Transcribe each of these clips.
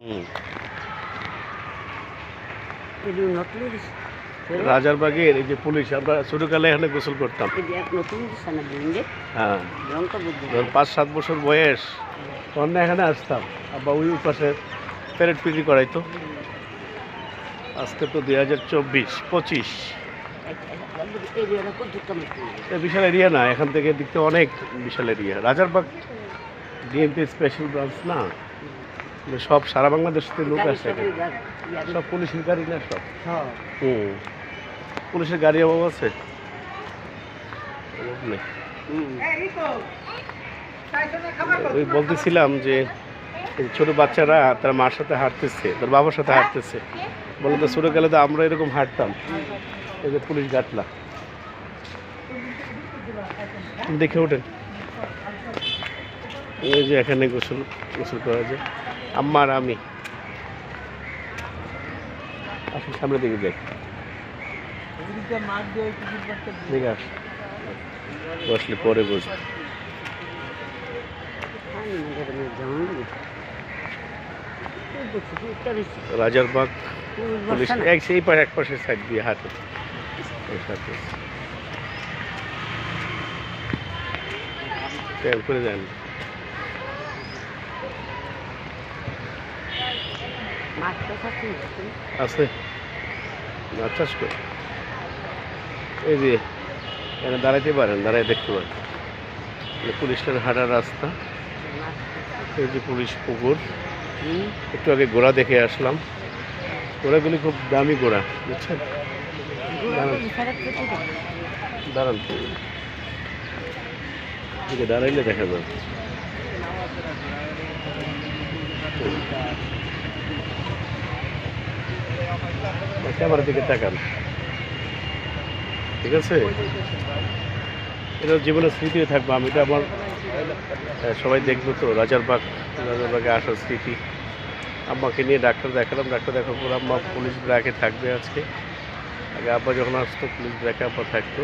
হুম। এটি নতুন দিছে। রাজারবাগের এই যে পুলিশ, আমরা ছোটকালে এখানে গোসল করতাম। এটি এক নতুন দিছে না বিল্ডিং? হ্যাঁ, রংটা বুঝতে যখন ৫-৭ বছর বয়স তখন না এখানে আসতাম। আবার ওই পাশে প্যারেড পিটি করাইতো। আজকে তো ২০২৪-২৫ এরিয়াটা কতটা মতো? বিশাল এরিয়া না, এখান থেকে দেখতে অনেক বিশাল area. Rajarbagh DMP special branch না, সব সারা বাংলাদেশ থেকে লোক আসে এখানে। সব পুলিশের গাড়ি না সব। হুম, পুলিশের গাড়ি অভাব আছে? অভাব নেই। ওই বলতেছিলাম যে এই ছোট বাচ্চারা তার মার সাথে হাঁটতেছে, তার বাবার সাথে হাঁটতেছে। বলে তো ছোটকালে তো আমরা এরকম হাঁটতাম। এই যে পুলিশ গাটলা দেখে ওঠেন, এই যে এখানে গোসল গোসল করা যায়। আম্মা আর আমি আসলে সামনের দিকে যাই, দেখে আস বসলে পরে বসবো। রাজারবাগ পুলিশ এই পাশে এক পাশের সাইড দিয়ে হাঁটে। খেয়াল করে যান। আছে মাছ চাষ করে, এই যে এখানে দাঁড়াইতে পারেন, দাঁড়াই দেখতে পারেন পুলিশের হাঁটার রাস্তা। এই যে পুলিশ পুকুর, একটু আগে ঘোড়া দেখে আসলাম। ঘোড়াগুলি খুব দামি ঘোড়া, বুঝছেন? দাঁড়ান, দাঁড়াইলে দেখা যাবে। ক্যামেরার দিকে তাকান, ঠিক আছে? এটা জীবনের স্মৃতি থাকবো। আমি তো আমার সবাই দেখবো তো রাজারবাগে আসার স্মৃতি। আম্মাকে নিয়ে ডাক্তার দেখালাম, ডাক্তার দেখার পর আম্মা পুলিশ ব্র্যাকে থাকবে আজকে। আগে আব্বা যখন আসতো পুলিশ ব্র্যাকে আব্বা থাকতো।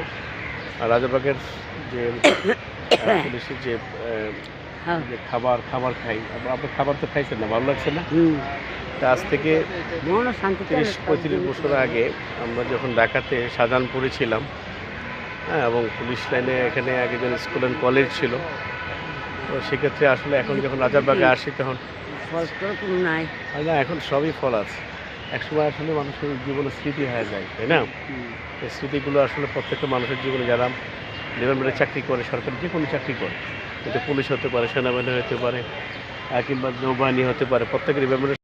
আর রাজারবাগের যে পুলিশের যে খাবার খাই, আপনার খাবার তো খাইছেন না, ভালো লাগছে না? তা আজ থেকে ৩০-৩৫ বছর আগে আমরা যখন ঢাকাতে শাহজাহানপুরে ছিলাম, হ্যাঁ, এবং পুলিশ লাইনে এখানে আগে যেন স্কুল অ্যান্ড কলেজ ছিল, তো সেক্ষেত্রে আসলে এখন যখন রাজারবাগে আসি তখন নাই না, এখন সবই ফল আছে। একসময় আসলে মানুষের জীবনে স্মৃতি হয়ে যায়, তাই না? এই স্মৃতিগুলো আসলে প্রত্যেকটা মানুষের জীবনে, যারা ডিপার্টমেন্টে চাকরি করে, সরকারি যে কোনো চাকরি করে, কিন্তু পুলিশ হতে পারে, সেনাবাহিনী হতে পারে, কিংবা নৌবাহিনী হতে পারে, প্রত্যেকের ডিপার্টমেন্টে